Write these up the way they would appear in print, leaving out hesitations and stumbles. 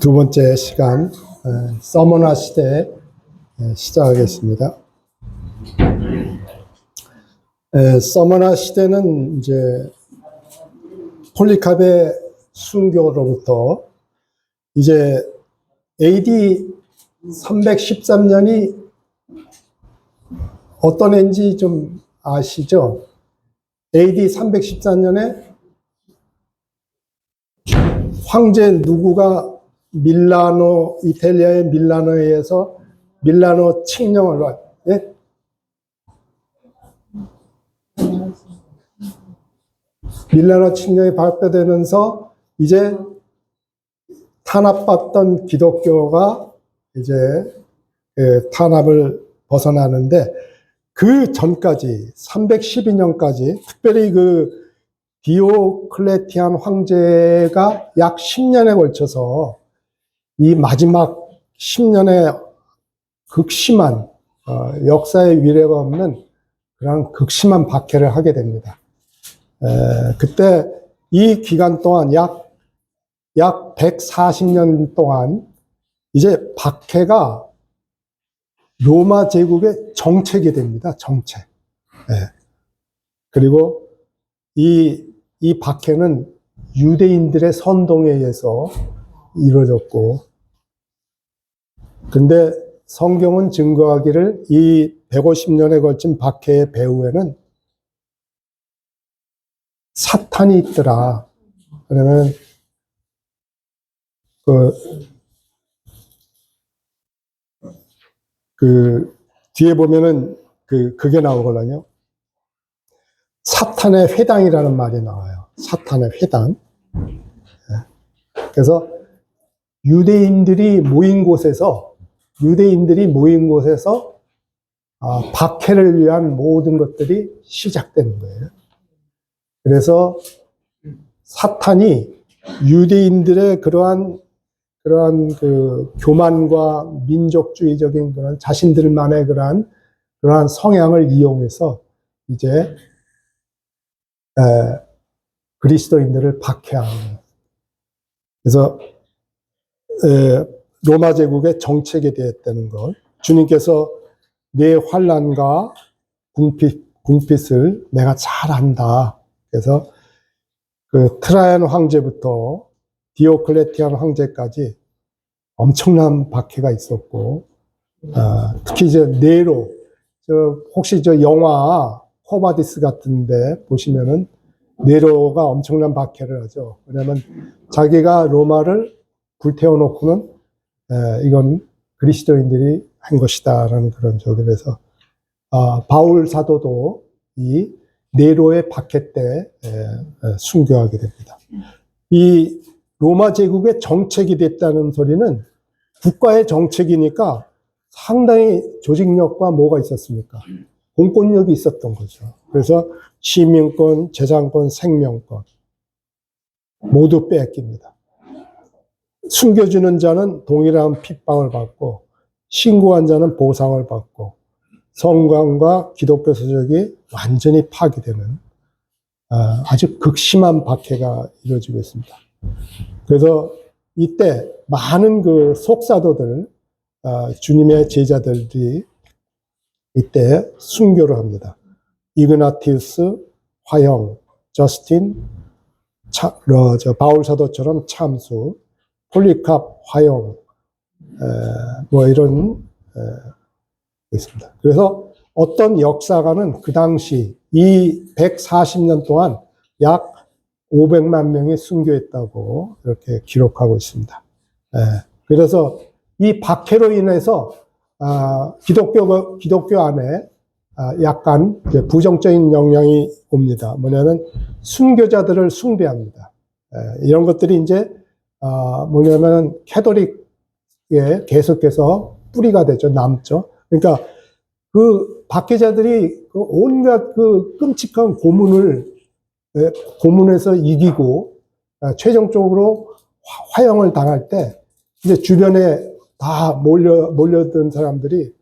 두 번째 시간, 서머나 시대 시작하겠습니다. 서머나 시대는 이제 폴리캅의 순교로부터 이제 AD 313년이 어떤 해인지 좀 아시죠? AD 314년에 황제 누구가 밀라노, 이탈리아의 밀라노에서 밀라노 칙령을 예? 밀라노 칙령이 발표되면서 이제 탄압받던 기독교가 이제 탄압을 벗어나는데 그 전까지 312년까지 특별히 그 디오클레티안 황제가 약 10년에 걸쳐서 이 마지막 10년의 극심한 역사의 위례가 없는 그런 극심한 박해를 하게 됩니다. 그때 이 기간 동안 약 140년 동안 이제 박해가 로마 제국의 정책이 됩니다. 정책. 그리고 이 박해는 유대인들의 선동에 의해서 이루어졌고, 근데 성경은 증거하기를 이 150년에 걸친 박해의 배후에는 사탄이 있더라. 그러면 그 뒤에 보면은 그게 나오거든요. 사탄의 회당이라는 말이 나와요. 사탄의 회당. 그래서 유대인들이 모인 곳에서 박해를 위한 모든 것들이 시작되는 거예요. 그래서 사탄이 유대인들의 그러한 그 교만과 민족주의적인 그런 자신들만의 그러한 성향을 이용해서 이제 그리스도인들을 박해하는 거예요. 그래서 로마 제국의 정책에 대했다는 것, 주님께서 내 환난과 궁핍을 내가 잘 안다. 그래서 그 트라이안 황제부터 디오클레티안 황제까지 엄청난 박해가 있었고, 특히 이제 네로, 혹시 영화 코바디스 같은데 보시면은 네로가 엄청난 박해를 하죠. 왜냐하면 자기가 로마를 불태워 놓고는 이건 그리스도인들이 한 것이다라는 그런 적에서 바울 사도도 이 네로의 박해 때 순교하게 됩니다. 이 로마 제국의 정책이 됐다는 소리는 국가의 정책이니까 상당히 조직력과 뭐가 있었습니까? 공권력이 있었던 거죠. 그래서 시민권, 재산권, 생명권 모두 뺏깁니다. 숨겨주는 자는 동일한 핍박을 받고 신고한 자는 보상을 받고 성관과 기독교 서적이 완전히 파괴되는 아주 극심한 박해가 이루어지고 있습니다. 그래서 이때 많은 그 속사도들, 주님의 제자들이 이때 순교를 합니다. 이그나티우스, 화형, 저스틴, 바울 사도처럼 참수, 폴리캅, 화형, 뭐 이런 있습니다. 그래서 어떤 역사가는 그 당시 이 140년 동안 약 500만 명이 순교했다고 이렇게 기록하고 있습니다. 그래서 이 박해로 인해서 기독교 안에 약간 부정적인 영향이 옵니다. 뭐냐면 순교자들을 숭배합니다. 이런 것들이 이제 뭐냐면 캐톨릭에 계속해서 뿌리가 되죠. 남죠. 그러니까 그 박해자들이 온갖 그 끔찍한 고문에서 이기고 최종적으로 화형을 당할 때 이제 주변에 다 몰려든 사람들이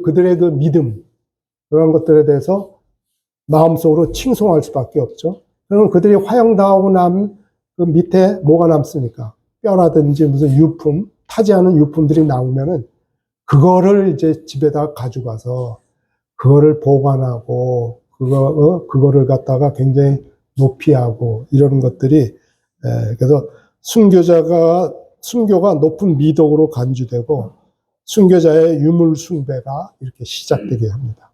그들의 그 믿음, 그런 것들에 대해서 마음속으로 칭송할 수밖에 없죠. 그러면 그들이 화형당하고 난 그 밑에 뭐가 남습니까? 뼈라든지 무슨 유품, 타지 않은 유품들이 나오면은 그거를 이제 집에다 가져가서 그거를 보관하고 그거를 갖다가 굉장히 높이하고 이러는 것들이 그래서 순교가 높은 미덕으로 간주되고 순교자의 유물 숭배가 이렇게 시작되게 합니다.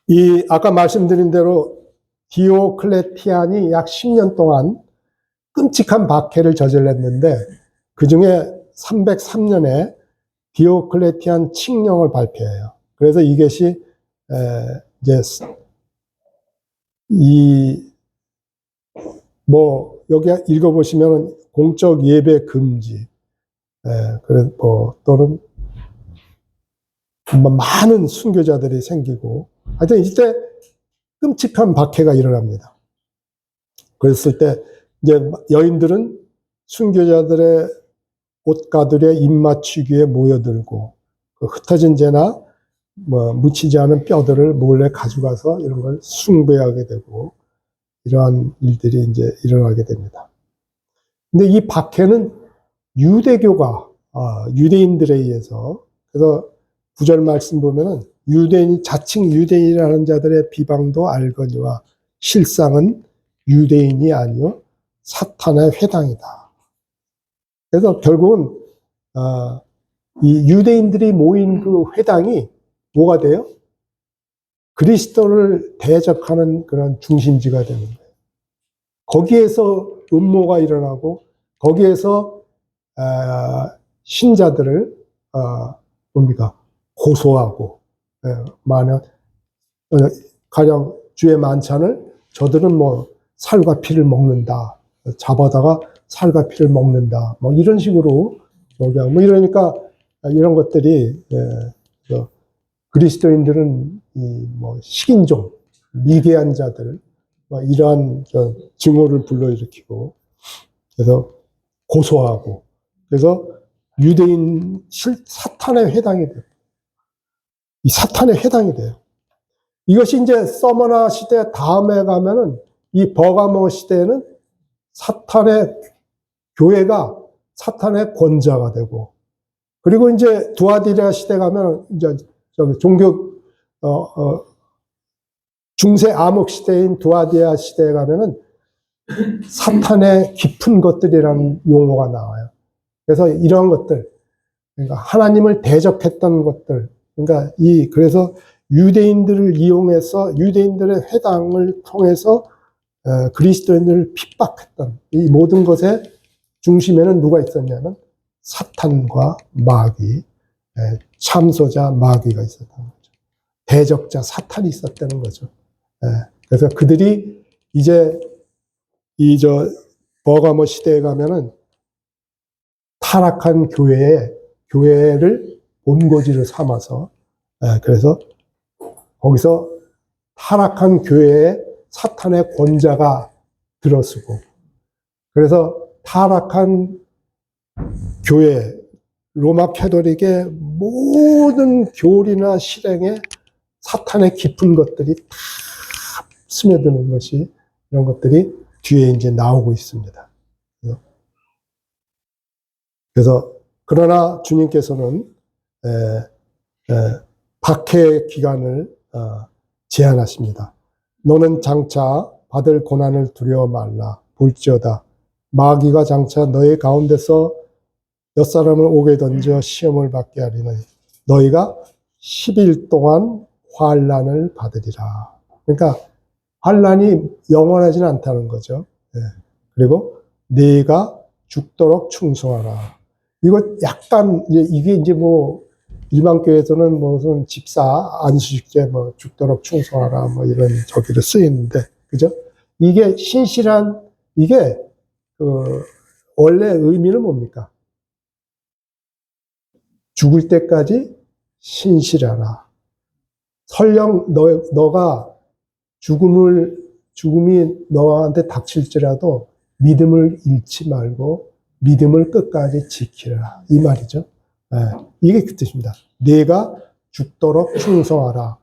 이 아까 말씀드린 대로 디오클레티안이 약 10년 동안 끔찍한 박해를 저질렀는데 그 중에 303년에 디오클레티안 칙령을 발표해요. 그래서 이것이 이제 여기 읽어보시면 공적 예배 금지, 그래서 또는 많은 순교자들이 생기고, 하여튼 이때 끔찍한 박해가 일어납니다. 그랬을 때 이제 여인들은 순교자들의 옷가들에 입맞추기에 모여들고 그 흩어진 재나 묻히지 않은 뼈들을 몰래 가져가서 이런 걸 숭배하게 되고 이러한 일들이 이제 일어나게 됩니다. 근데 이 박해는 유대인들에 의해서, 그래서 9절 말씀 보면은 자칭 유대인이라는 자들의 비방도 알거니와 실상은 유대인이 아니요 사탄의 회당이다. 그래서 결국은 이 유대인들이 모인 그 회당이 뭐가 돼요? 그리스도를 대적하는 그런 중심지가 되는 거예요. 거기에서 음모가 일어나고 거기에서 신자들을 고소하고 만약 가령 주의 만찬을 저들은 살과 피를 먹는다, 잡아다가 살과 피를 먹는다, 이런 식으로 이러니까 이런 것들이 그리스도인들은 식인종, 미개한 자들 이러한 증오를 불러일으키고 그래서 고소하고 그래서 유대인 사탄의 회당이 돼요. 이 사탄의 회당이 돼요. 이것이 이제 서머나 시대 다음에 가면은 이 버가모 시대에는 교회가 사탄의 권자가 되고, 그리고 이제 두아디라 시대 가면 이제 중세 암흑 시대인 두아디라 시대에 가면은 사탄의 깊은 것들이라는 용어가 나와요. 그래서 이런 것들, 그러니까 하나님을 대적했던 것들, 그래서 유대인들을 이용해서 유대인들의 회당을 통해서 그리스도인들을 핍박했던 이 모든 것의 중심에는 누가 있었냐면 사탄과 마귀, 참소자 마귀가 있었던 거죠. 대적자 사탄이 있었다는 거죠. 그래서 그들이 이제 버가모 시대에 가면은 타락한 교회를 본거지를 삼아서 그래서 거기서 타락한 교회에 사탄의 권자가 들어서고, 그래서 타락한 교회, 로마 캐톨릭의 모든 교리나 실행에 사탄의 깊은 것들이 다 스며드는 것이, 이런 것들이 뒤에 이제 나오고 있습니다. 그래서 그러나 주님께서는 박해 기간을 제한하십니다. 너는 장차 받을 고난을 두려워 말라. 볼지어다 마귀가 장차 너희 가운데서 몇 사람을 옥에 던져 시험을 받게 하리니 너희가 10일 동안 환난을 받으리라. 그러니까 환난이 영원하지는 않다는 거죠. 그리고 네가 죽도록 충성하라. 이거 약간 이게 이제 일반 교회에서는 무슨 집사 안수식제 죽도록 충성하라 이런 저기를 쓰이는데, 그죠? 이게 신실한, 이게 원래 의미는 뭡니까? 죽을 때까지 신실하라. 설령 너가 죽음이 너한테 닥칠지라도 믿음을 잃지 말고 믿음을 끝까지 지키라, 이 말이죠. 이게 그 뜻입니다. 네가 죽도록 충성하라.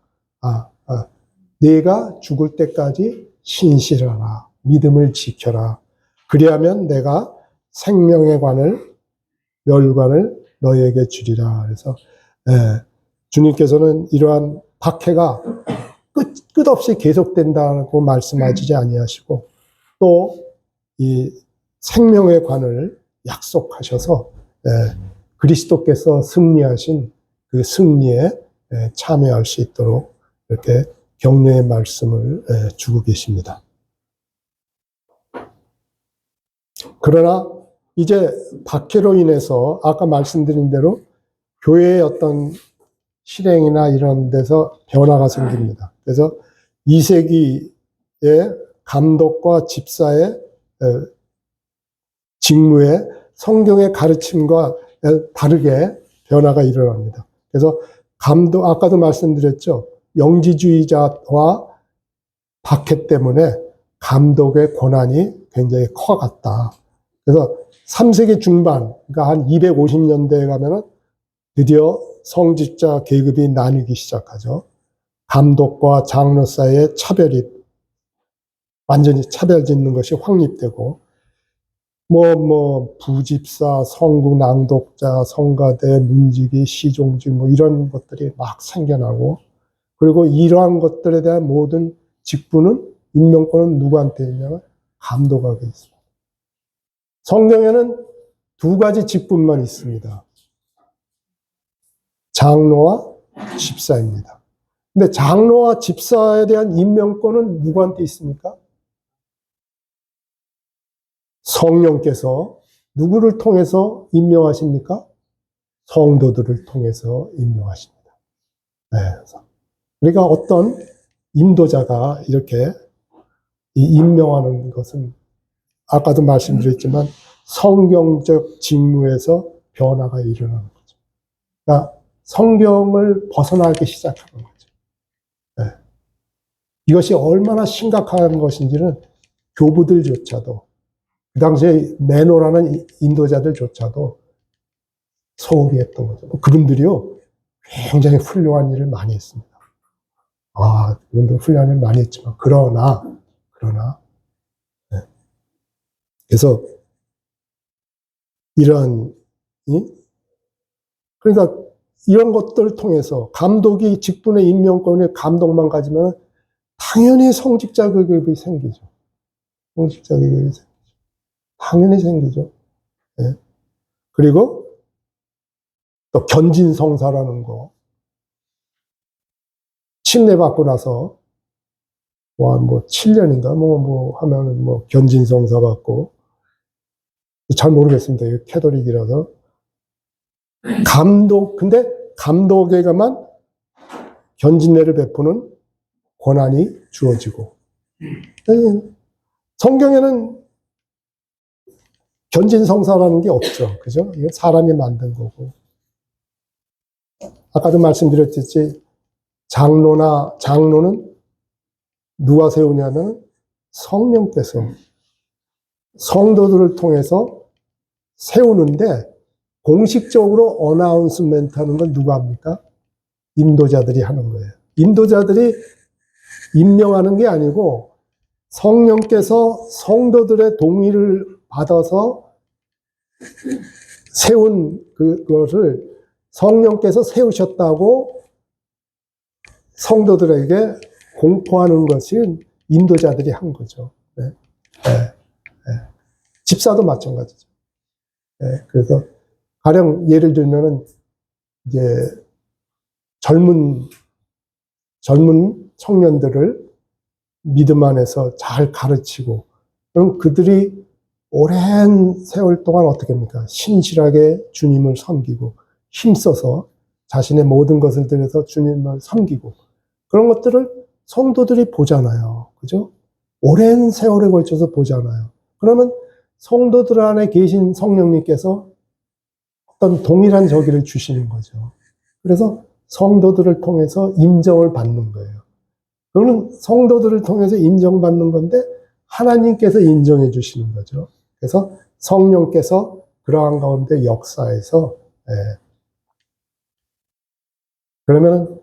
네가 죽을 때까지 신실하라. 믿음을 지켜라. 그리하면 내가 생명의 관을, 멸관을 너희에게 주리라. 그래서 주님께서는 이러한 박해가 끝없이 계속된다고 말씀하시지 아니하시고 또 이 생명의 관을 약속하셔서 그리스도께서 승리하신 그 승리에 참여할 수 있도록 이렇게 격려의 말씀을 주고 계십니다. 그러나 이제 박해로 인해서 아까 말씀드린 대로 교회의 어떤 실행이나 이런 데서 변화가 생깁니다. 그래서 2세기의 감독과 집사의 직무에 성경의 가르침과 다르게 변화가 일어납니다. 그래서 감독, 아까도 말씀드렸죠. 영지주의자와 박해 때문에 감독의 권한이 굉장히 커갔다. 그래서 3세기 중반, 그러니까 한 250년대에 가면은 드디어 성직자 계급이 나뉘기 시작하죠. 감독과 장로 사이의 차별이 완전히 차별짓는 것이 확립되고 부집사, 성구, 낭독자, 성가대, 문지기, 시종직 이런 것들이 막 생겨나고 그리고 이러한 것들에 대한 모든 직분은 임명권은 누구한테 있냐면 감독에게 있습니다. 성경에는 두 가지 직분만 있습니다. 장로와 집사입니다. 근데 장로와 집사에 대한 임명권은 누구한테 있습니까? 성령께서 누구를 통해서 임명하십니까? 성도들을 통해서 임명하십니다. 네. 그러니까 어떤 인도자가 이렇게 임명하는 것은 아까도 말씀드렸지만 성경적 직무에서 변화가 일어나는 거죠. 그러니까 성경을 벗어나기 시작하는 거죠. 네. 이것이 얼마나 심각한 것인지는 교부들조차도 그 당시에 매노라는 인도자들조차도 소홀히 했던 거죠. 그분들이요 굉장히 훌륭한 일을 많이 했습니다. 그분들 훌륭한 일을 많이 했지만 그러나 네. 그래서 그러니까 이런 것들을 통해서 감독이 직분의 임명권에 감독만 가지면 당연히 성직자 계급이 생기죠. 성직자 계급이 생기죠. 당연히 생기죠. 네. 그리고 또 견진성사라는 거. 침례받고 나서 7년인가 하면은 견진성사 받고 잘 모르겠습니다. 이거 캐톨릭이라서 근데 감독에게만 견진례를 베푸는 권한이 주어지고 성경에는 견진성사라는 게 없죠. 그죠? 이건 사람이 만든 거고 아까도 말씀드렸듯이 장로는 누가 세우냐면 성령께서 성도들을 통해서 세우는데 공식적으로 어나운스멘트 하는 건 누가 합니까? 인도자들이 하는 거예요. 인도자들이 임명하는 게 아니고 성령께서 성도들의 동의를 받아서 세운 그것을 성령께서 세우셨다고 성도들에게 공포하는 것이 인도자들이 한 거죠. 네. 네. 네. 집사도 마찬가지죠. 네. 그래서 가령 예를 들면은 이제 젊은 청년들을 믿음 안에서 잘 가르치고 그럼 그들이 오랜 세월 동안 어떻게 합니까? 신실하게 주님을 섬기고 힘써서 자신의 모든 것을 들여서 주님을 섬기고 그런 것들을 성도들이 보잖아요. 그죠? 오랜 세월에 걸쳐서 보잖아요. 그러면 성도들 안에 계신 성령님께서 어떤 동일한 저기를 주시는 거죠. 그래서 성도들을 통해서 인정을 받는 거예요. 그거는 성도들을 통해서 인정받는 건데 하나님께서 인정해 주시는 거죠. 그래서 성령께서 그러한 가운데 역사에서 그러면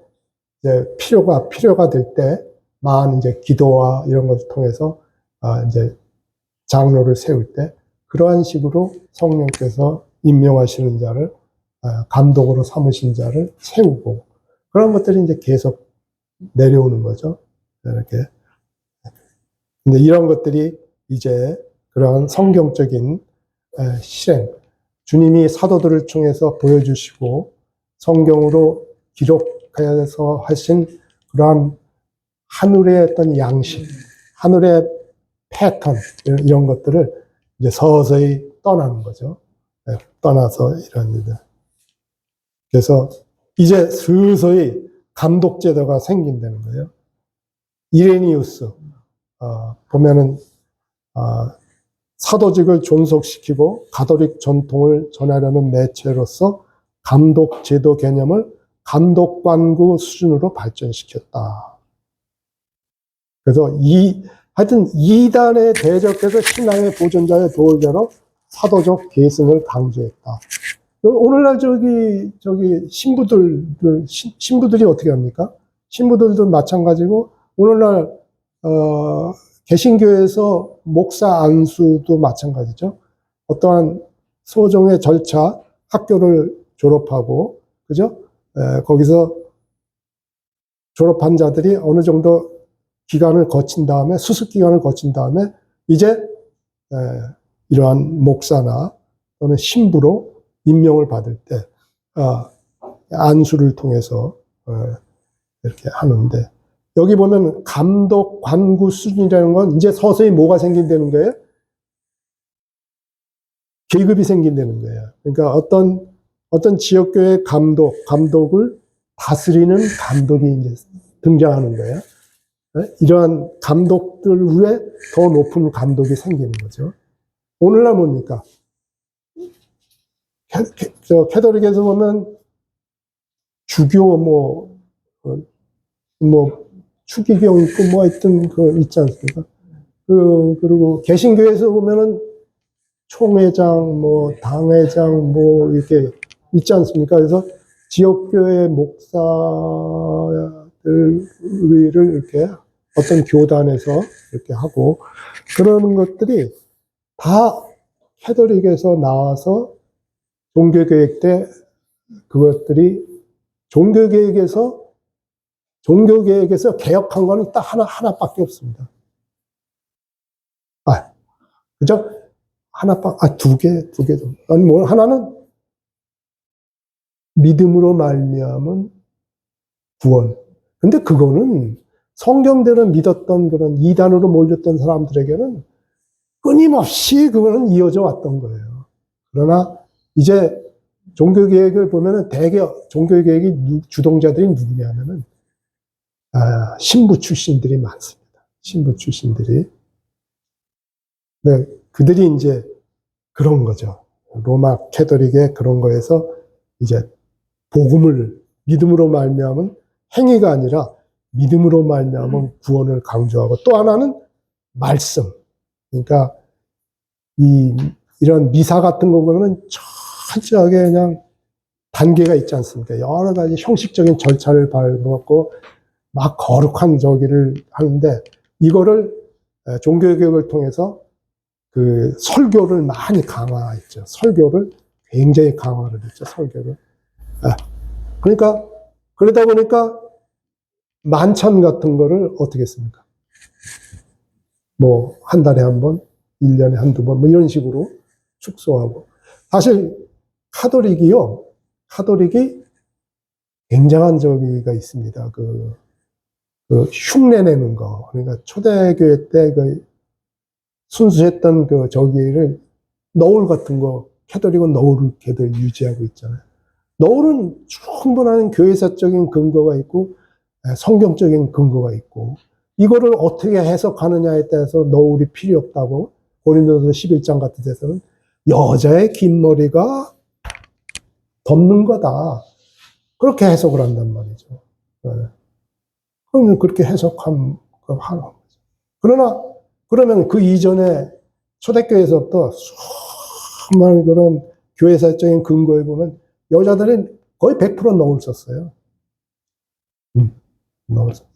이제 필요가 될 때만 이제 기도와 이런 것을 통해서 이제 장로를 세울 때 그러한 식으로 성령께서 임명하시는 자를 감독으로 삼으신 자를 세우고 그런 것들이 이제 계속 내려오는 거죠. 이렇게. 근데 이런 것들이 이제 그런 성경적인 실행, 주님이 사도들을 통해서 보여주시고 성경으로 기록해서 하신 그러한 하늘의 어떤 양식, 하늘의 패턴 이런 것들을 이제 서서히 떠나는 거죠. 떠나서 이런 일들. 그래서 이제 서서히 감독 제도가 생긴다는 거예요. 이레니우스 보면은 사도직을 존속시키고 가톨릭 전통을 전하려는 매체로서 감독 제도 개념을 감독관구 수준으로 발전시켰다. 그래서 하여튼 이단에 대적해서 신앙의 보존자의 도울자로 사도적 계승을 강조했다. 오늘날 신부들이 어떻게 합니까? 신부들도 마찬가지고, 오늘날, 개신교에서 목사 안수도 마찬가지죠. 어떠한 소정의 절차, 학교를 졸업하고, 그죠? 거기서 졸업한 자들이 어느 정도 기간을 거친 다음에, 수습 기간을 거친 다음에, 이제, 이러한 목사나 또는 신부로 임명을 받을 때, 안수를 통해서, 이렇게 하는데, 여기 보면 감독, 관구 수준이라는 건 이제 서서히 뭐가 생긴다는 거예요? 계급이 생긴다는 거예요. 그러니까 어떤 지역교회 감독을 다스리는 감독이 이제 등장하는 거예요. 이러한 감독들 위에 더 높은 감독이 생기는 거죠. 오늘날 뭡니까? 캐톨릭에서 보면 주교 추기경 있고 하여튼 있지 않습니까? 그리고 개신교에서 보면은 총회장 당회장 이렇게 있지 않습니까? 그래서 지역교회 목사들을 이렇게 어떤 교단에서 이렇게 하고 그러는 것들이 다 캐톨릭에서 나와서 종교개혁 때 그것들이 종교개혁에서 개혁한 거는 딱 하나밖에 없습니다. 그죠? 두 개 정도. 아니, 하나는 믿음으로 말미암은 구원. 근데 그거는 성경대로 믿었던 그런 이단으로 몰렸던 사람들에게는 끊임없이 그거는 이어져 왔던 거예요. 그러나 이제 종교개혁을 보면은 대개 종교개혁이 주동자들이 누구냐면은 신부 출신들이 많습니다. 신부 출신들이. 네, 그들이 이제 그런 거죠. 로마 캐톨릭의 그런 거에서 이제 복음을 믿음으로 말미암은 행위가 아니라 믿음으로 말미암은 구원을 강조하고 또 하나는 말씀. 그러니까 이런 미사 같은 거 보면은 철저하게 그냥 단계가 있지 않습니까? 여러 가지 형식적인 절차를 밟고 막 거룩한 저기를 하는데 이거를 종교개혁을 통해서 그 설교를 많이 강화했죠. 설교를 굉장히 강화를 했죠. 설교를. 그러니까 그러다 보니까 만찬 같은 거를 어떻게 했습니까? 한 달에 한 번, 1년에 한두 번, 이런 식으로 축소하고. 사실 카톨릭이 굉장한 저기가 있습니다. 그 흉내 내는 거. 그러니까 초대교회 때 순수했던 저기를 너울 같은 거, 캐톨릭은 너울을 걔들 유지하고 있잖아요. 너울은 충분한 교회사적인 근거가 있고, 성경적인 근거가 있고, 이거를 어떻게 해석하느냐에 따라서 너울이 필요 없다고, 고린도서 11장 같은 데서는 여자의 긴 머리가 덮는 거다. 그렇게 해석을 한단 말이죠. 그러면 그렇게 해석하는 거죠. 그러면 그 이전에 초대교회에서부터 수많은 그런 교회사적인 근거에 보면 여자들은 거의 100% 너울 썼어요. 너울 썼어요.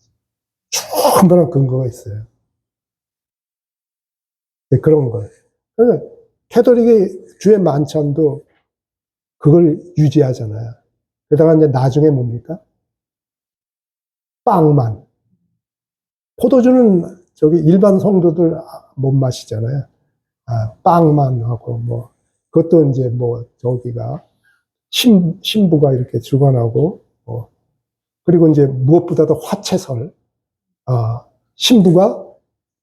충분한 근거가 있어요. 네, 그런 거예요. 그러니까 캐톨릭의 주의 만찬도 그걸 유지하잖아요. 그러다가 이제 나중에 뭡니까? 빵만. 포도주는 저기 일반 성도들 못 마시잖아요. 빵만 하고, 뭐, 그것도 이제 뭐, 저기가, 신부가 이렇게 주관하고, 그리고 이제 무엇보다도 화채설, 신부가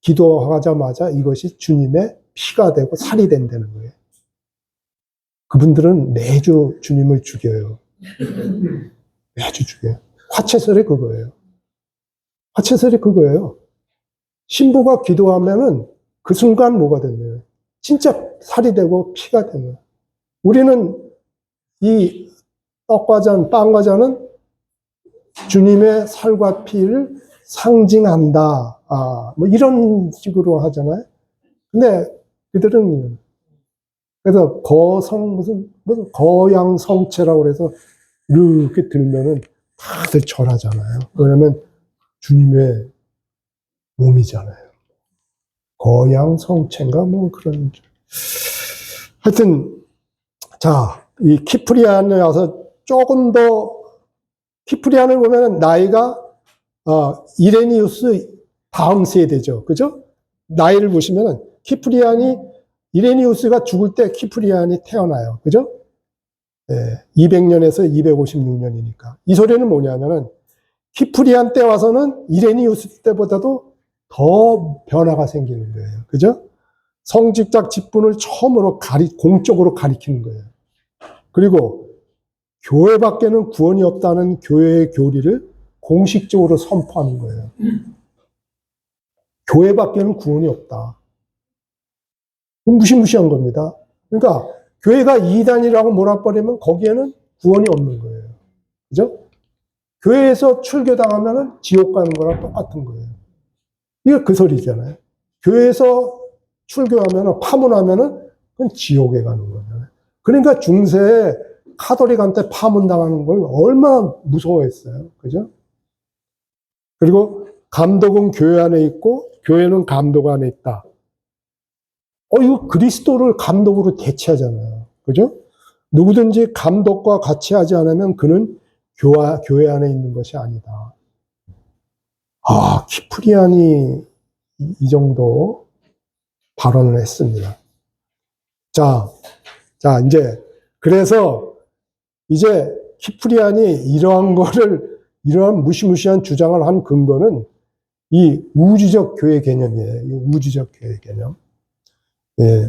기도하자마자 이것이 주님의 피가 되고 살이 된다는 거예요. 그분들은 매주 주님을 죽여요. 매주 죽여요. 화채설이 그거예요. 화채설이 그거예요. 신부가 기도하면은 그 순간 뭐가 된대요? 진짜 살이 되고 피가 되는. 우리는 이 떡과잔, 빵과잔은 주님의 살과 피를 상징한다. 뭐 이런 식으로 하잖아요. 근데 그들은 그래서 무슨 거양성체라고 그래서 이렇게 들면은 다들 절하잖아요. 왜냐면 주님의 몸이잖아요. 거양성체인가 뭐 그런. 하여튼 자, 이 키프리안에 와서 조금 더 키프리안을 보면 나이가 이레니우스 다음 세대죠. 그죠? 나이를 보시면은 이레니우스가 죽을 때 키프리안이 태어나요. 그죠? 200년에서 256년이니까. 이 소리는 뭐냐면은 키프리안 때 와서는 이레니우스 때보다도 더 변화가 생기는 거예요. 그죠? 성직자 직분을 처음으로 공적으로 가리키는 거예요. 그리고 교회 밖에는 구원이 없다는 교회의 교리를 공식적으로 선포하는 거예요. 교회 밖에는 구원이 없다. 무시무시한 겁니다. 그러니까 교회가 이단이라고 몰아버리면 거기에는 구원이 없는 거예요. 그죠? 교회에서 출교당하면 지옥 가는 거랑 똑같은 거예요. 이게 그 소리잖아요. 교회에서 출교하면, 파문하면은 그건 지옥에 가는 거잖아요. 그러니까 중세에 카톨릭한테 파문당하는 걸 얼마나 무서워했어요. 그죠? 그리고 감독은 교회 안에 있고, 교회는 감독 안에 있다. 이거 그리스도를 감독으로 대체하잖아요. 그죠? 누구든지 감독과 같이 하지 않으면 그는 교회 안에 있는 것이 아니다. 키프리안이 이 정도 발언을 했습니다. 자, 그래서 이제 키프리안이 이러한 무시무시한 주장을 한 근거는 이 우주적 교회 개념이에요. 이 우주적 교회 개념. 예.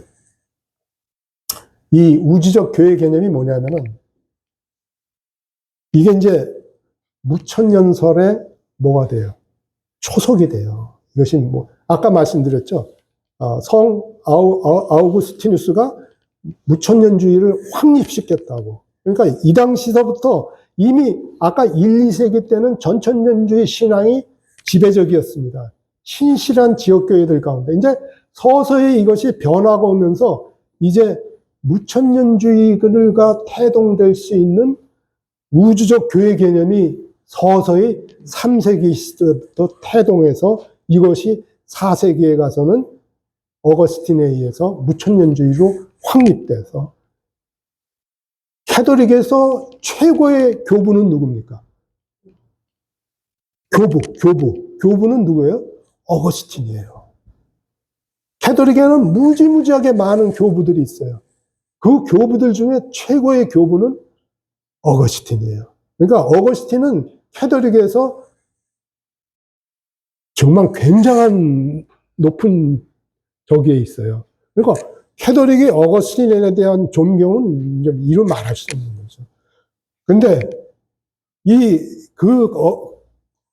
이 우주적 교회 개념이 뭐냐면은, 이게 이제 무천년설의 뭐가 돼요? 초석이 돼요. 이것이 아까 말씀드렸죠. 아우구스티누스가 무천년주의를 확립시켰다고. 그러니까 이 당시서부터 이미 아까 1, 2세기 때는 전천년주의 신앙이 지배적이었습니다. 신실한 지역교회들 가운데. 이제 서서히 이것이 변화가 오면서 이제 무천년주의가 태동될 수 있는 우주적 교회 개념이 서서히 3세기부터 태동해서 이것이 4세기에 가서는 어거스틴에 의해서 무천년주의로 확립돼서 캐톨릭에서 최고의 교부는 누굽니까? 교부는 누구예요? 어거스틴이에요. 캐톨릭에는 무지무지하게 많은 교부들이 있어요. 그 교부들 중에 최고의 교부는 어거스틴이에요. 그러니까 어거스틴은 캐톨릭에서 정말 굉장한 높은 저기에 있어요. 그러니까 캐톨릭이 어거스틴에 대한 존경은 이루 말할 수 없는 거죠. 근데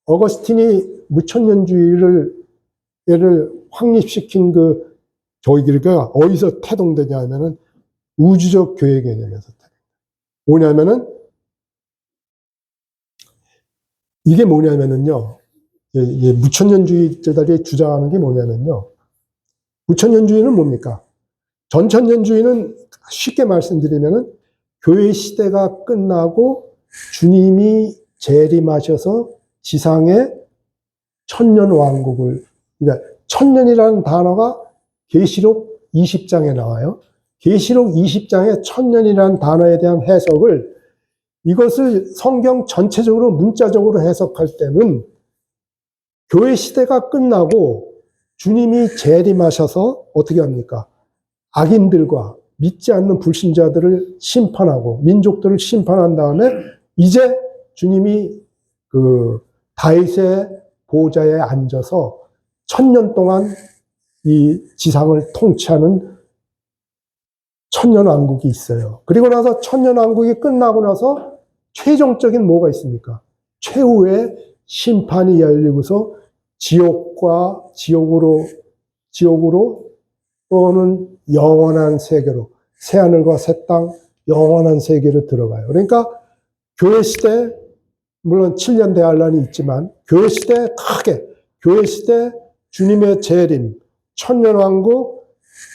어거스틴이 무천년주의를 확립시킨 저기가 어디서 태동되냐 하면은 우주적 교회 개념에서 뭐냐면은 이게 뭐냐면은요. 무천년주의자들이 주장하는 게 뭐냐면요. 무천년주의는 뭡니까? 전천년주의는 쉽게 말씀드리면은 교회 시대가 끝나고 주님이 재림하셔서 지상에 천년 왕국을, 그러니까 천년이라는 단어가 계시록 20장에 나와요. 계시록 20장의 천년이라는 단어에 대한 해석을 이것을 성경 전체적으로 문자적으로 해석할 때는 교회 시대가 끝나고 주님이 재림하셔서 어떻게 합니까? 악인들과 믿지 않는 불신자들을 심판하고 민족들을 심판한 다음에 이제 주님이 그 다윗의 보좌에 앉아서 1000년 동안 이 지상을 통치하는 천년왕국이 있어요. 그리고 나서 천년왕국이 끝나고 나서 최종적인 뭐가 있습니까? 최후의 심판이 열리고서 지옥으로 또는 영원한 세계로, 새하늘과 새 땅, 영원한 세계로 들어가요. 그러니까 교회 시대, 물론 7년 대환란이 있지만 교회 시대 크게, 교회 시대 주님의 재림, 천년왕국,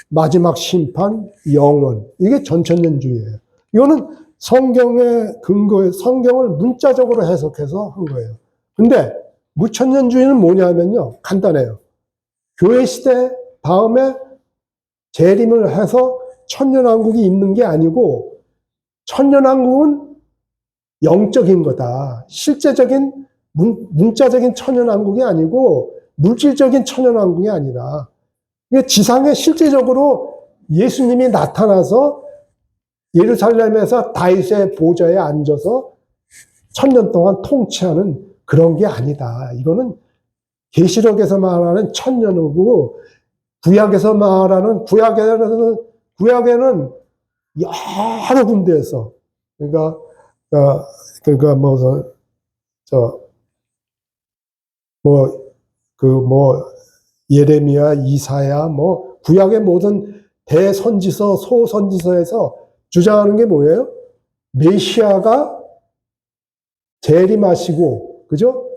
마지막 심판, 영원. 이게 전천년주의예요. 이거는 성경의 근거에 성경을 문자적으로 해석해서 한 거예요. 근데 무천년주의는 뭐냐면요. 간단해요. 교회 시대 다음에 재림을 해서 천년왕국이 있는 게 아니고 천년왕국은 영적인 거다. 실제적인 문자적인 천년왕국이 아니고 물질적인 천년왕국이 아니라 지상에 실제적으로 예수님이 나타나서 예루살렘에서 다윗의 보좌에 앉아서 1000년 동안 통치하는 그런 게 아니다. 이거는 계시록에서 말하는 천년이고 구약에서 말하는 구약에는 여러 군데에서 그러니까 예레미야, 이사야, 구약의 모든 대선지서, 소선지서에서 주장하는 게 뭐예요? 메시아가 재림하시고, 그죠?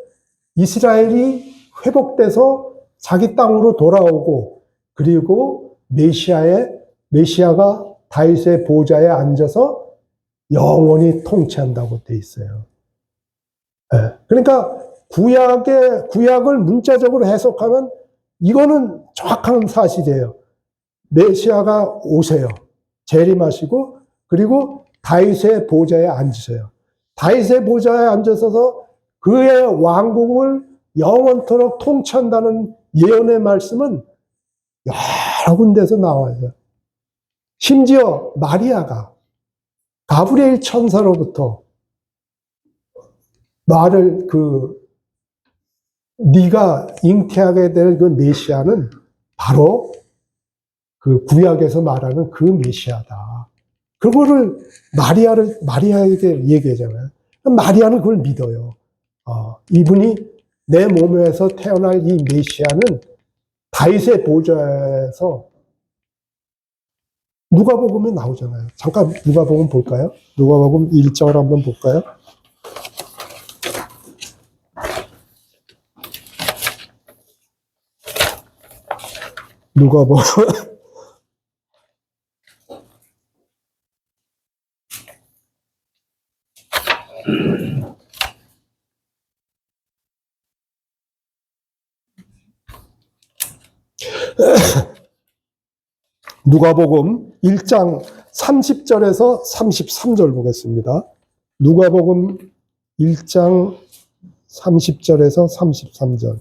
이스라엘이 회복돼서 자기 땅으로 돌아오고, 그리고 메시아가 다윗의 보좌에 앉아서 영원히 통치한다고 돼 있어요. 네. 그러니까 구약을 문자적으로 해석하면 이거는 정확한 사실이에요. 메시아가 오세요. 재림하시고 그리고 다윗의 보좌에 앉으세요. 다윗의 보좌에 앉으셔서 그의 왕국을 영원토록 통치한다는 예언의 말씀은 여러 군데서 나와요. 심지어 마리아가 가브리엘 천사로부터 말을 네가 잉태하게 될 그 메시아는 바로 그 구약에서 말하는 그 메시아다. 그거를 마리아에게 얘기하잖아요. 마리아는 그걸 믿어요. 이분이 내 몸에서 태어날 이 메시아는 다윗의 보좌에서 누가복음에 나오잖아요. 잠깐 누가복음 볼까요? 누가복음 1장을 한번 볼까요? 누가복음 누가복음 1장 30절에서 33절 보겠습니다. 누가복음 1장 30절에서 33절.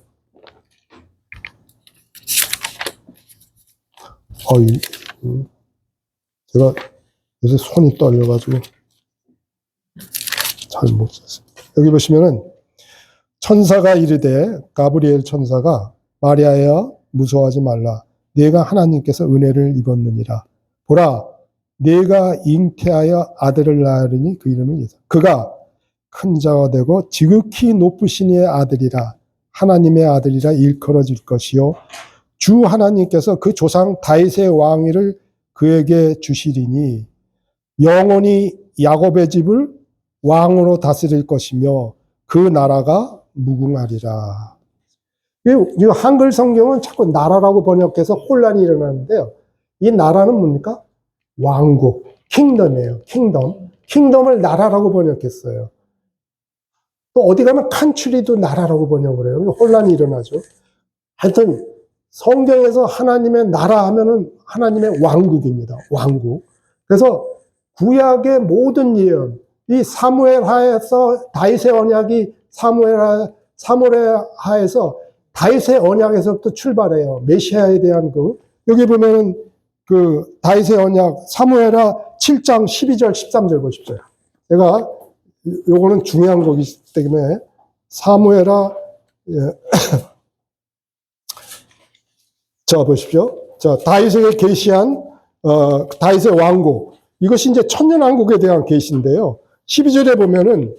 제가 요새 손이 떨려가지고 잘 못 썼습니다. 여기 보시면은 천사가 이르되 가브리엘 천사가 마리아야 무서워하지 말라. 네가 하나님께서 은혜를 입었느니라. 보라, 네가 잉태하여 아들을 낳으리니 그 이름은 예수. 그가 큰 자가 되고 지극히 높으신 이의 아들이라. 하나님의 아들이라 일컬어질 것이요. 주 하나님께서 그 조상 다윗의 왕위를 그에게 주시리니 영원히 야곱의 집을 왕으로 다스릴 것이며 그 나라가 무궁하리라. 이 한글 성경은 자꾸 나라라고 번역해서 혼란이 일어나는데요. 이 나라는 뭡니까? 왕국, 킹덤이에요. 킹덤을 나라라고 번역했어요. 또 어디 가면 칸츄리도 나라라고 번역을 해요. 혼란이 일어나죠. 하여튼 성경에서 하나님의 나라 하면은 하나님의 왕국입니다. 왕국. 그래서 구약의 모든 예언, 이 사무엘 하에서 다윗의 언약이 사무엘 하에서 다윗의 언약에서부터 출발해요. 메시아에 대한 여기 보면은 다윗의 언약 사무엘하 7장 12절 13절 보십시오. 제가 요거는 중요한 거기 때문에 사무엘하 자 보십시오. 자 다윗에게 계시한 다윗의 왕국, 이것이 이제 천년왕국에 대한 계시인데요. 12절에 보면은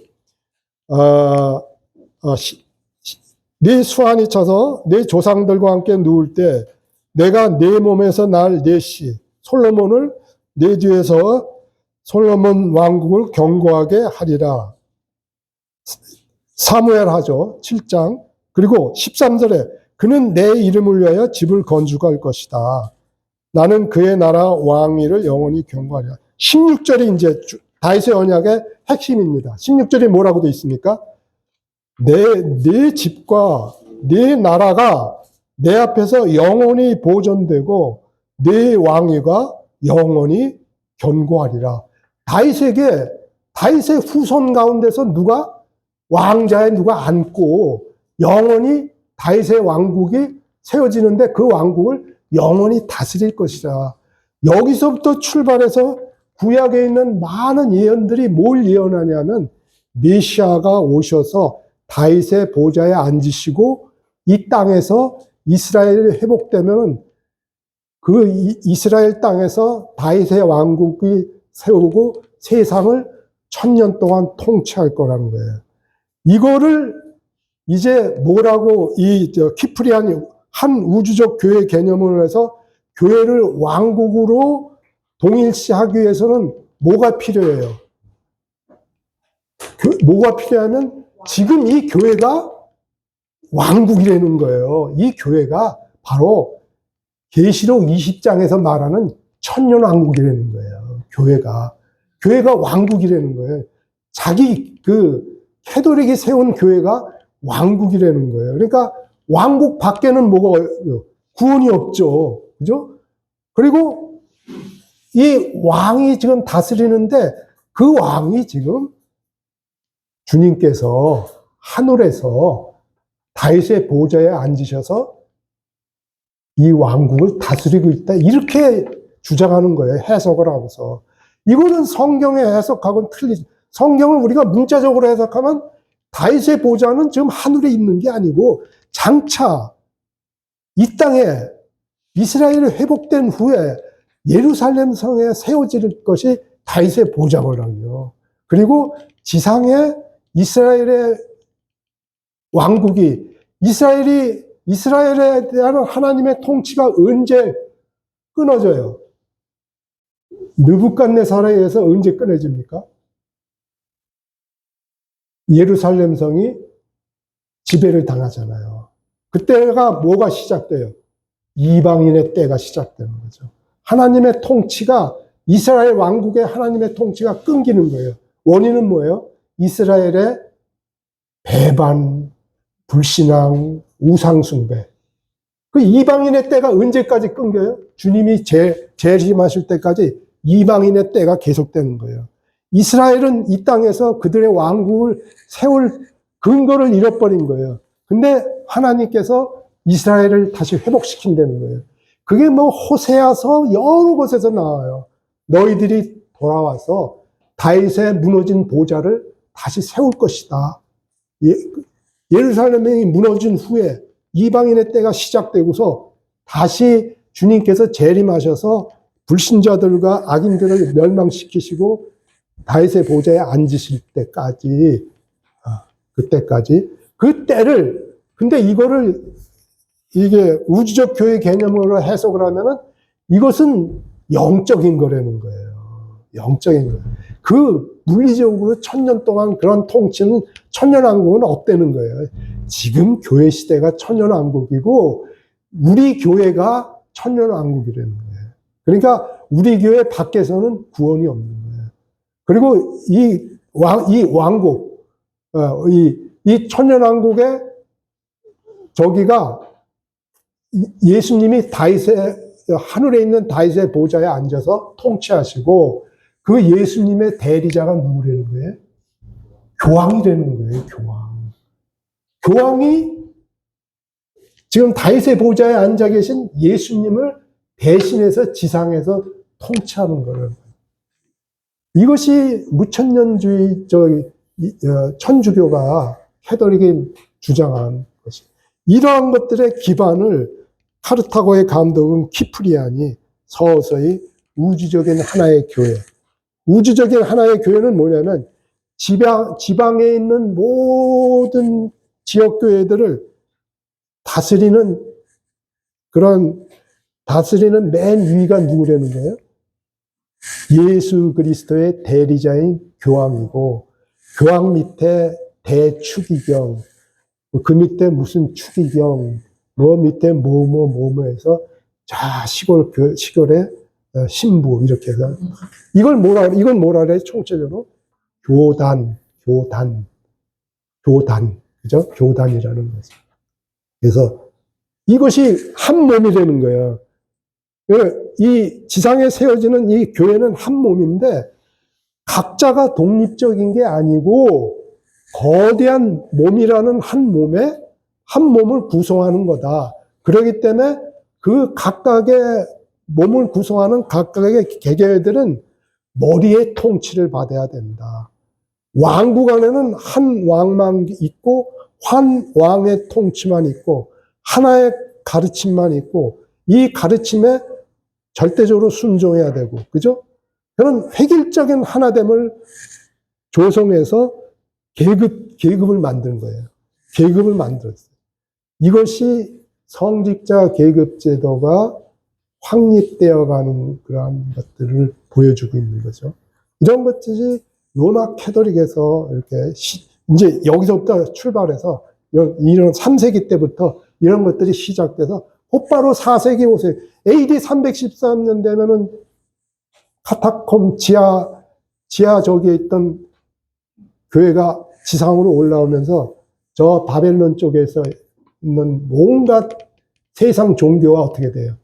네 수완이 차서 네 조상들과 함께 누울 때 내가 네 몸에서 날 네 씨 솔로몬을 네 뒤에서 솔로몬 왕국을 견고하게 하리라. 사무엘 하죠. 7장. 그리고 13절에 그는 내 이름을 위하여 집을 건축할 것이다. 나는 그의 나라 왕위를 영원히 견고하리라. 16절이 이제 다윗의 언약의 핵심입니다. 16절이 뭐라고 되어 있습니까? 내 집과 내 나라가 내 앞에서 영원히 보존되고 내 왕위가 영원히 견고하리라. 다윗의 후손 가운데서 왕자에 누가 앉고 영원히 다윗의 왕국이 세워지는데 그 왕국을 영원히 다스릴 것이라. 여기서부터 출발해서 구약에 있는 많은 예언들이 뭘 예언하냐면 메시아가 오셔서 다윗의 보좌에 앉으시고 이 땅에서 이스라엘이 회복되면 그 이스라엘 땅에서 다윗의 왕국이 세우고 세상을 1000년 동안 통치할 거라는 거예요. 이거를 이제 뭐라고 키프리안 한 우주적 교회 개념을 해서 교회를 왕국으로 동일시하기 위해서는 뭐가 필요해요? 뭐가 필요하면 지금 이 교회가 왕국이라는 거예요. 이 교회가 바로 계시록 20장에서 말하는 천년왕국이라는 거예요. 교회가 왕국이라는 거예요. 캐톨릭이 세운 교회가 왕국이라는 거예요. 그러니까 왕국 밖에는 뭐가 구원이 없죠. 그죠? 그리고 이 왕이 지금 다스리는데 그 왕이 지금 주님께서 하늘에서 다윗의 보좌에 앉으셔서 이 왕국을 다스리고 있다. 이렇게 주장하는 거예요. 해석을 하고서. 이거는 성경의 해석하고는 틀리지. 성경을 우리가 문자적으로 해석하면 다윗의 보좌는 지금 하늘에 있는 게 아니고 장차 이 땅에 이스라엘이 회복된 후에 예루살렘 성에 세워질 것이 다윗의 보좌거든요. 그리고 지상에 이스라엘의 왕국이 이스라엘에 대한 하나님의 통치가 언제 끊어져요? 느부갓네살에 의해서 언제 끊어집니까? 예루살렘 성이 지배를 당하잖아요. 그때가 뭐가 시작돼요? 이방인의 때가 시작되는 거죠. 하나님의 통치가 이스라엘 왕국의 하나님의 통치가 끊기는 거예요. 원인은 뭐예요? 이스라엘의 배반, 불신앙, 우상숭배. 그 이방인의 때가 언제까지 끊겨요? 주님이 재림하실 때까지 이방인의 때가 계속되는 거예요. 이스라엘은 이 땅에서 그들의 왕국을 세울 근거를 잃어버린 거예요. 근데 하나님께서 이스라엘을 다시 회복시킨다는 거예요. 그게 호세아서 여러 곳에서 나와요. 너희들이 돌아와서 다윗의 무너진 보좌를 다시 세울 것이다. 예루살렘이 무너진 후에 이방인의 때가 시작되고서 다시 주님께서 재림하셔서 불신자들과 악인들을 멸망시키시고 다윗의 보좌에 앉으실 때까지, 그때까지, 그 때를, 근데 이게 우주적 교회 개념으로 해석을 하면은 이것은 영적인 거라는 거예요. 영적인 거예요. 그 물리적으로 1000년 동안 그런 통치는 천년왕국은 없다는 거예요. 지금 교회 시대가 천년왕국이고 우리 교회가 천년왕국이라는 거예요. 그러니까 우리 교회 밖에서는 구원이 없는 거예요. 그리고 이 왕국, 이 천년왕국의 저기가 예수님이 하늘에 있는 다윗의 보좌에 앉아서 통치하시고 그 예수님의 대리자가 누구라는 거예요? 교황이라는 거예요, 교황. 교황이 지금 다윗의 보좌에 앉아 계신 예수님을 대신해서 지상에서 통치하는 거예요. 이것이 무천년주의 천주교가 캐톨릭이 주장한 것이. 이러한 것들의 기반을 카르타고의 감독은 키프리안이 서서히 우주적인 하나의 교회. 우주적인 하나의 교회는 뭐냐면 지방에 있는 모든 지역교회들을 다스리는 맨 위가 누구라는 거예요? 예수 그리스도의 대리자인 교황이고, 교황 밑에 대추기경, 그 밑에 무슨 추기경, 뭐 밑에 뭐해서 시골에 신부 이렇게 해서 이걸 뭐라 그래? 총체적으로 교단, 그죠? 교단이라는 거죠. 그래서 이것이 한 몸이 되는 거예요. 이 지상에 세워지는 이 교회는 한 몸인데 각자가 독립적인 게 아니고 거대한 몸이라는 한 몸을 구성하는 거다. 그렇기 때문에 그 각각의 몸을 구성하는 각각의 개개들은 머리의 통치를 받아야 된다. 왕국 안에는 한 왕만 있고 한 왕의 통치만 있고 하나의 가르침만 있고 이 가르침에 절대적으로 순종해야 되고, 그죠? 그런 획일적인 하나됨을 조성해서 계급을 만든 거예요. 계급을 만들었어요. 이것이 성직자 계급 제도가 확립되어 가는 그러한 것들을 보여주고 있는 거죠. 이런 것들이 로마 캐톨릭에서 이렇게 이제 여기서부터 출발해서 이런 3세기 때부터 이런 것들이 시작돼서 곧바로 4세기, 5세기, AD 313년 되면은 카타콤 지하 저기에 있던 교회가 지상으로 올라오면서 저 바벨론 쪽에서 있는 온갖 세상 종교와 어떻게 돼요?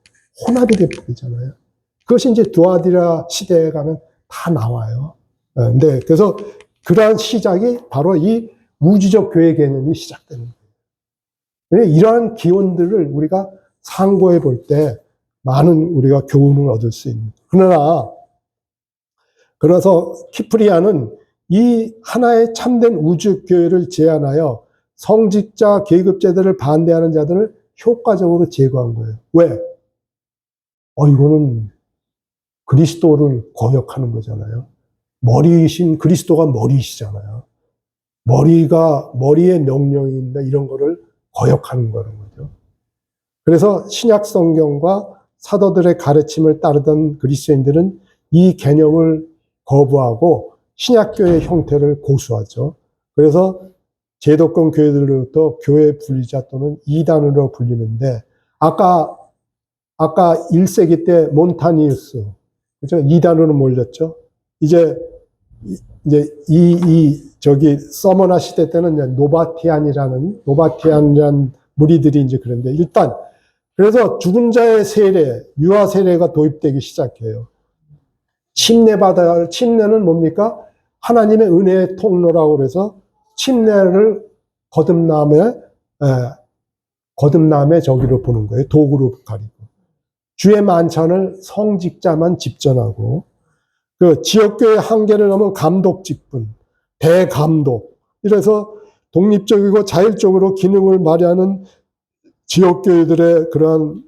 혼합이 되어버리잖아요. 그것이 이제 두아디라 시대에 가면 다 나와요. 네, 그래서 그러한 시작이 바로 이 우주적 교회 개념이 시작되는 거예요. 이러한 기원들을 우리가 상고해 볼 때 많은 우리가 교훈을 얻을 수 있는. 그래서 키프리안은 이 하나의 참된 우주교회를 제안하여 성직자 계급제도를 반대하는 자들을 효과적으로 제거한 거예요. 왜? 이거는 그리스도를 거역하는 거잖아요. 머리이신 그리스도가 머리이시잖아요. 머리의 명령인데 이런 거를 거역하는 거는 거죠. 그래서 신약 성경과 사도들의 가르침을 따르던 그리스도인들은 이 개념을 거부하고 신약교회의 형태를 고수하죠. 그래서 제도권 교회들로부터 교회 분리자 또는 이단으로 불리는데 아까 1세기 때 몬타니우스, 그죠? 이단으로 몰렸죠. 이제 저기 서머나 시대 때는 이제 노바티안이라는 무리들이 이제 그런데 일단 그래서 죽은 자의 세례, 유아 세례가 도입되기 시작해요. 침례는 뭡니까? 하나님의 은혜의 통로라고 그래서 침례를 거듭남의 저기로 보는 거예요. 도구로 가리고. 주의 만찬을 성직자만 집전하고, 그 지역교회 한계를 넘은 감독 직분, 대감독. 이래서 독립적이고 자율적으로 기능을 발휘하는 지역교회들의 그런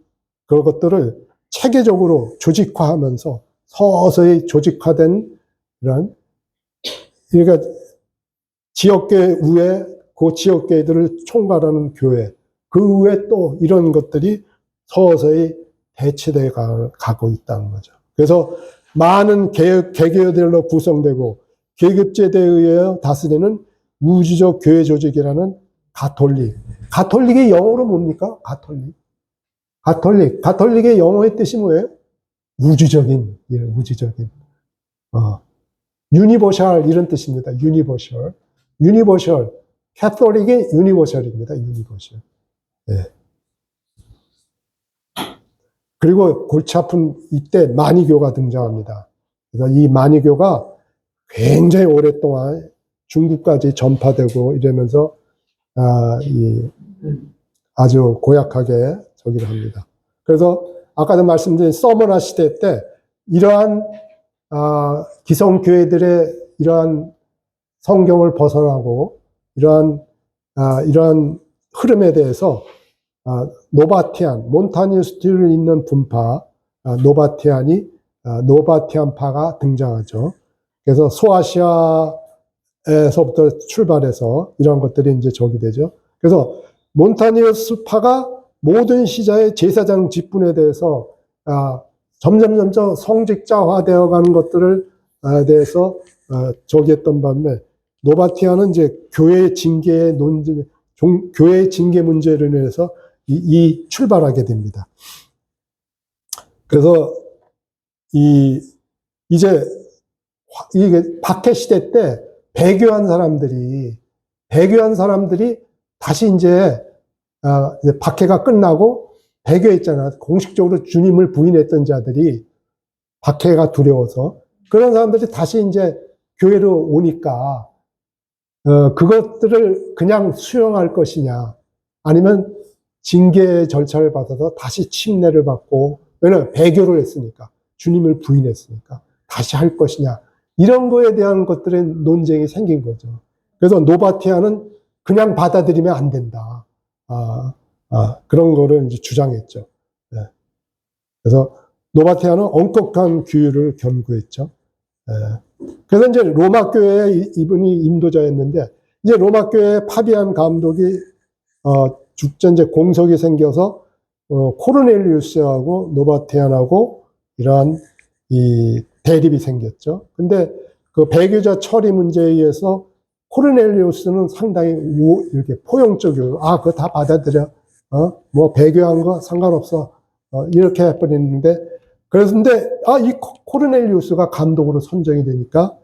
것들을 체계적으로 조직화하면서 서서히 조직화된 그러니까 지역교회 위에 그 지역교회들을 총괄하는 교회, 그 위에 또 이런 것들이 서서히 대체되어 가고 있다는 거죠. 그래서 많은 개교들로 구성되고 계급제도에 의해 다스리는 우주적 교회 조직이라는 가톨릭. 가톨릭의 영어로 뭡니까? 가톨릭의 영어의 뜻이 뭐예요? 우주적인. 유니버셜 이런 뜻입니다. 유니버셜. 캐톨릭의 유니버셜입니다. 유니버셜. 네. 그리고 골치 아픈 이때 마니교가 등장합니다. 그래서 이 마니교가 굉장히 오랫동안 중국까지 전파되고 이러면서 아주 고약하게 저기를 합니다. 그래서 아까도 말씀드린 서머나 시대 때 이러한 기성교회들의 이러한 성경을 벗어나고 이러한 흐름에 대해서 노바티안, 몬타니스트를 잇는 분파 노바티안파가 등장하죠. 그래서 소아시아에서부터 출발해서 이런 것들이 이제 적이 되죠. 그래서 몬타니우스파가 모든 시자의 제사장 직분에 대해서 점점 성직자화되어 가는 것들을 대해서 저기했던 반면 노바티안은 이제 교회의 징계 문제로 인해서 출발하게 됩니다. 그래서 이제 이게 박해 시대 때 배교한 사람들이 다시 이제 박해가 끝나고 배교했잖아. 공식적으로 주님을 부인했던 자들이 박해가 두려워서 그런 사람들이 다시 이제 교회로 오니까 그것들을 그냥 수용할 것이냐 아니면 징계 절차를 받아서 다시 침례를 받고 왜냐면 배교를 했으니까 주님을 부인했으니까 다시 할 것이냐 이런 거에 대한 것들의 논쟁이 생긴 거죠. 그래서 노바티아는 그냥 받아들이면 안 된다. 그런 거를 이제 주장했죠. 네. 그래서 노바티아는 엄격한 규율을 견고했죠. 그래서 이제 로마 교회에 이분이 인도자였는데 이제 로마 교회 파비안 감독이 죽전 이제 공석이 생겨서 코르넬리우스하고 노바티안하고 이러한 이 대립이 생겼죠. 근데 그 배교자 처리 문제에 의해서 코르넬리우스는 상당히 이렇게 포용적이고 그거 다 받아들여. 뭐 배교한 거 상관없어. 이렇게 해버리는데 그런데 이 코르넬리우스가 감독으로 선정이 되니까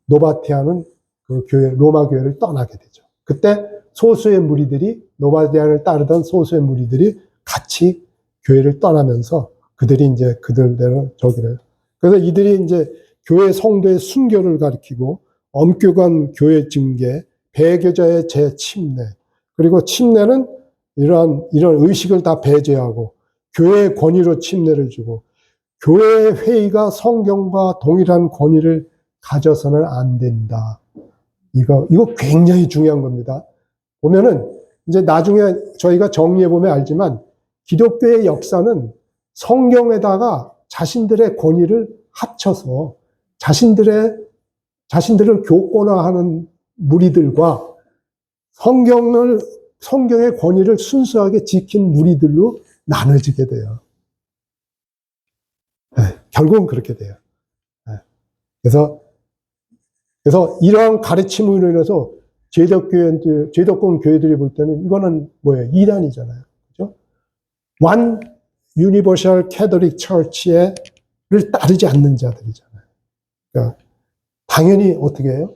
노바티안은 그 로마 교회를 떠나게 되죠. 그때 소수의 무리들이 노바티안을 따르던 소수의 무리들이 같이 교회를 떠나면서 그들이 이제 그들대로 저기를 그래서 이들이 이제 교회 성도의 순교를 가리키고 엄격한 교회 징계, 배교자의 재침례, 그리고 침례는 이런 의식을 다 배제하고 교회의 권위로 침례를 주고 교회 회의가 성경과 동일한 권위를 가져서는 안 된다. 이거 굉장히 중요한 겁니다. 보면은 이제 나중에 저희가 정리해 보면 알지만 기독교의 역사는 성경에다가 자신들의 권위를 합쳐서 자신들을 교권화하는 무리들과 성경의 권위를 순수하게 지킨 무리들로 나눠지게 돼요. 결국은 그렇게 돼요. 그래서 이러한 가르침으로 인해서 제도권 교회들이 볼 때는 이거는 뭐예요? 이단이잖아요. 그죠? One Universal Catholic Church를 따르지 않는 자들이잖아요. 그러니까 당연히 어떻게 해요?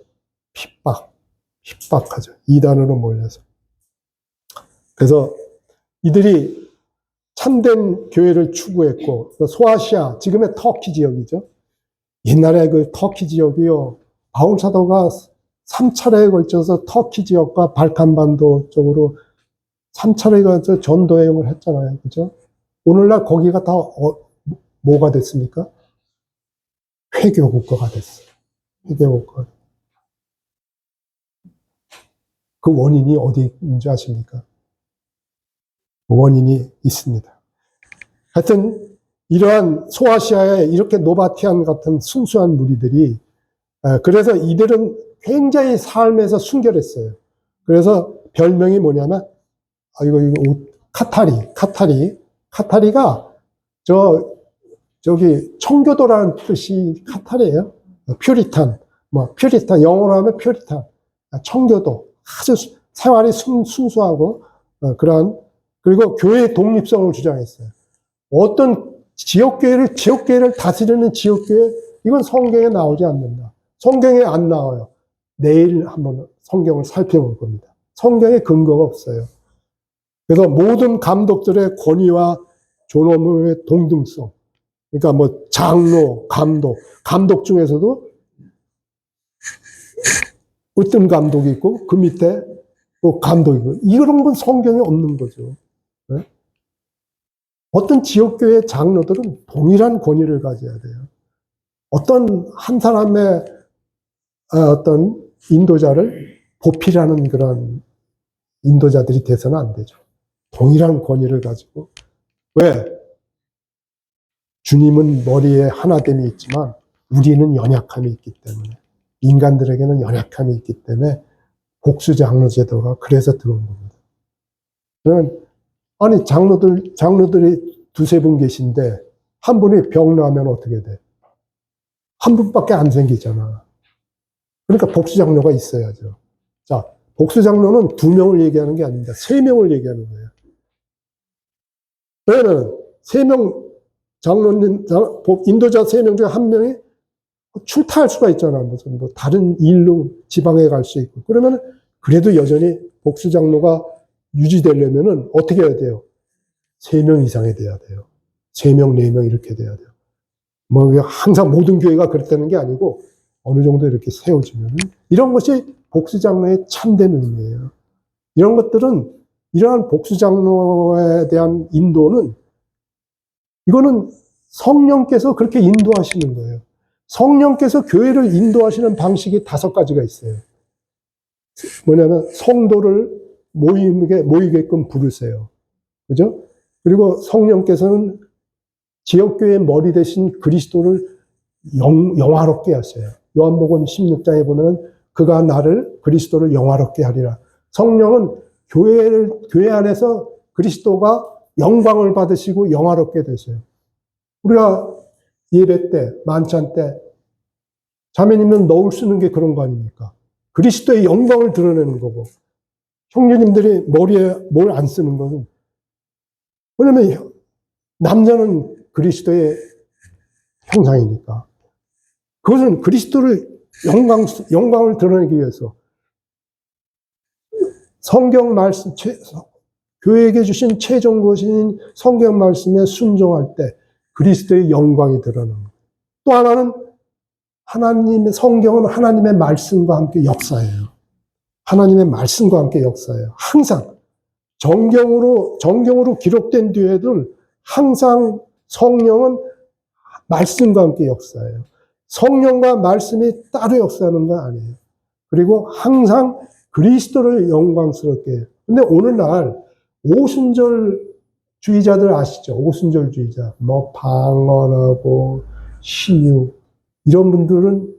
핍박하죠. 이단으로 몰려서. 그래서 이들이 참된 교회를 추구했고, 소아시아, 지금의 터키 지역이죠. 옛날에 그 터키 지역이요. 바울 사도가 3차례에 걸쳐서 터키 지역과 발칸반도 쪽으로 3차례에 걸쳐서 전도 여행을 했잖아요. 그죠? 오늘날 거기가 다 뭐가 됐습니까? 회교 국가가 됐어요. 회교 국가. 그 원인이 어디에 있는지 아십니까? 원인이 있습니다. 하여튼 이러한 소아시아에 이렇게 노바티안 같은 순수한 무리들이 그래서 이들은 굉장히 삶에서 순결했어요. 그래서 별명이 뭐냐면 카타리가 저기 청교도라는 뜻이 카타리예요. 퓨리탄 영어로 하면 퓨리탄 청교도 아주 생활이 순수하고 그리고 교회의 독립성을 주장했어요. 어떤 지역교회를 다스리는 지역교회, 이건 성경에 나오지 않는다. 성경에 안 나와요. 내일 한번 성경을 살펴볼 겁니다. 성경에 근거가 없어요. 그래서 모든 감독들의 권위와 존엄의 동등성. 그러니까 뭐 장로, 감독 중에서도 어떤 감독이 있고 그 밑에 또 감독이 있고 이런 건 성경에 없는 거죠. 네? 어떤 지역교회 장로들은 동일한 권위를 가져야 돼요. 어떤 한 사람의 어떤 인도자를 보필하는 그런 인도자들이 돼서는 안 되죠. 동일한 권위를 가지고. 왜? 주님은 머리에 하나됨이 있지만 우리는 연약함이 있기 때문에, 인간들에게는 연약함이 있기 때문에 복수장로 제도가 그래서 들어온 겁니다. 아니 장로들이 두세 분 계신데 한 분이 병 나면 어떻게 돼? 한 분밖에 안 생기잖아. 그러니까 복수장로가 있어야죠. 자, 복수장로는 2명을 얘기하는 게 아닙니다. 3명을 얘기하는 거예요. 왜냐면 3명 장로님, 인도자 3명 중에 1명이 출타할 수가 있잖아. 무슨 뭐 다른 일로 지방에 갈 수 있고. 그러면 그래도 여전히 복수장로가 유지되려면은 어떻게 해야 돼요? 3명 이상이 돼야 돼요. 3명, 4명 이렇게 돼야 돼요. 뭐 항상 모든 교회가 그렇다는 게 아니고 어느 정도 이렇게 세워지면 이런 것이 복수장로의 참된 의미예요. 이런 것들은 이러한 복수장로에 대한 인도는 이거는 성령께서 그렇게 인도하시는 거예요. 성령께서 교회를 인도하시는 방식이 5가지가 있어요. 뭐냐면 성도를 모이게끔 부르세요. 그죠? 그리고 성령께서는 지역교회의 머리 대신 그리스도를 영화롭게 하세요. 요한복음 16장에 보면 그가 나를 그리스도를 영화롭게 하리라. 성령은 교회 안에서 그리스도가 영광을 받으시고 영화롭게 되세요. 우리가 예배 때, 만찬 때 자매님은 넣을 쓰는 게 그런 거 아닙니까? 그리스도의 영광을 드러내는 거고 형제님들이 머리에 뭘 안 쓰는 거는 왜냐면 남자는 그리스도의 형상이니까 그것은 그리스도를 영광을 드러내기 위해서 성경 말씀, 교회에게 주신 최종 것인 성경 말씀에 순종할 때 그리스도의 영광이 드러나는 거예요. 또 하나는 하나님의 성경은 하나님의 말씀과 함께 역사예요. 하나님의 말씀과 함께 역사예요. 항상 정경으로 기록된 뒤에도 항상 성령은 말씀과 함께 역사예요. 성령과 말씀이 따로 역사하는 건 아니에요. 그리고 항상 그리스도를 영광스럽게 해요. 근데 오늘날 오순절주의자들 아시죠? 오순절주의자. 뭐 방언하고 신유. 이런 분들은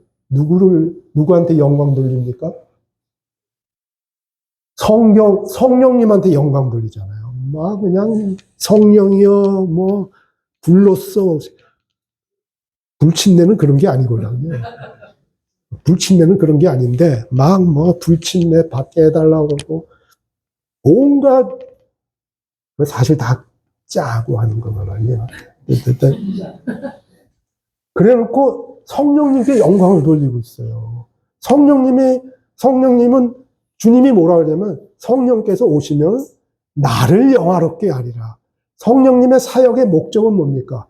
누구한테 영광 돌립니까? 성령님한테 영광 돌리잖아요. 막 그냥 성령이여, 뭐, 불로써. 불친내는 그런 게 아니거든요. 불친내는 그런 게 아닌데, 막 뭐, 불친내 받게 해달라고 그러고, 온갖, 사실 다 짜고 하는 거거든요. 그래 놓고 성령님께 영광을 돌리고 있어요. 성령님은 주님이 뭐라 그러냐면 성령께서 오시면 나를 영화롭게 하리라. 성령님의 사역의 목적은 뭡니까?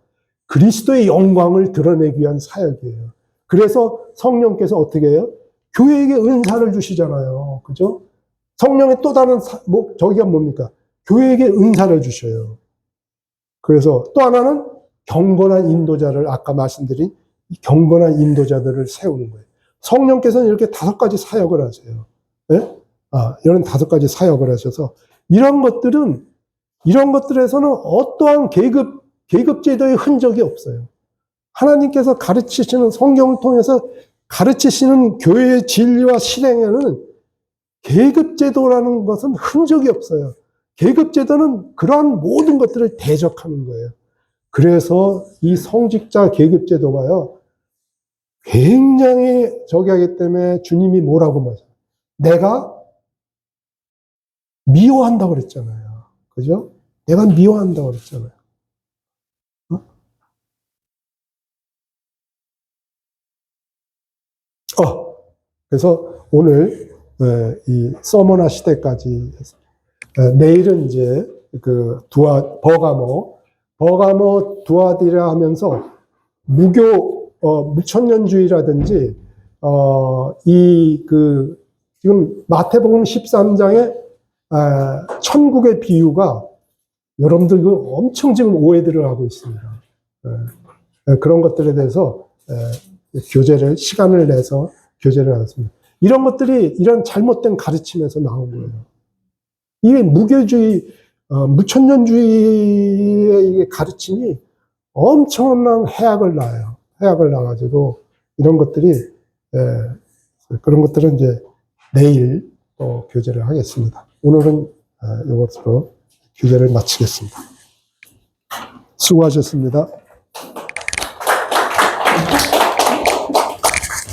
그리스도의 영광을 드러내기 위한 사역이에요. 그래서 성령께서 어떻게 해요? 교회에게 은사를 주시잖아요. 그죠? 성령의 또 다른 저기가 뭡니까? 교회에게 은사를 주셔요. 그래서 또 하나는 경건한 인도자를 아까 말씀드린 경건한 인도자들을 세우는 거예요. 성령께서는 이렇게 5가지 사역을 하세요. 네? 이런 5가지 사역을 하셔서 이런 것들에서는 어떠한 계급제도의 흔적이 없어요. 하나님께서 가르치시는 성경을 통해서 가르치시는 교회의 진리와 실행에는 계급제도라는 것은 흔적이 없어요. 계급제도는 그러한 모든 것들을 대적하는 거예요. 그래서 이 성직자 계급제도가요, 굉장히 저기 하기 때문에 주님이 뭐라고 말해요? 내가 미워한다고 그랬잖아요. 그죠? 내가 미워한다고 그랬잖아요. 그래서 오늘 이 서머나 시대까지 내일은 이제 그 버가모 버가모 두아디라 하면서 무천년주의라든지, 지금 마태복음 13장에, 천국의 비유가 여러분들 엄청 지금 오해들을 하고 있습니다. 그런 것들에 대해서, 시간을 내서 교제를 하겠습니다. 이런 것들이 이런 잘못된 가르침에서 나온 거예요. 이게 무천년주의의 가르침이 엄청난 해악을 낳아요. 해악을 낳아가지고, 이런 것들이, 그런 것들은 이제 내일 또 교제를 하겠습니다. 오늘은 이것으로 교제를 마치겠습니다. 수고하셨습니다.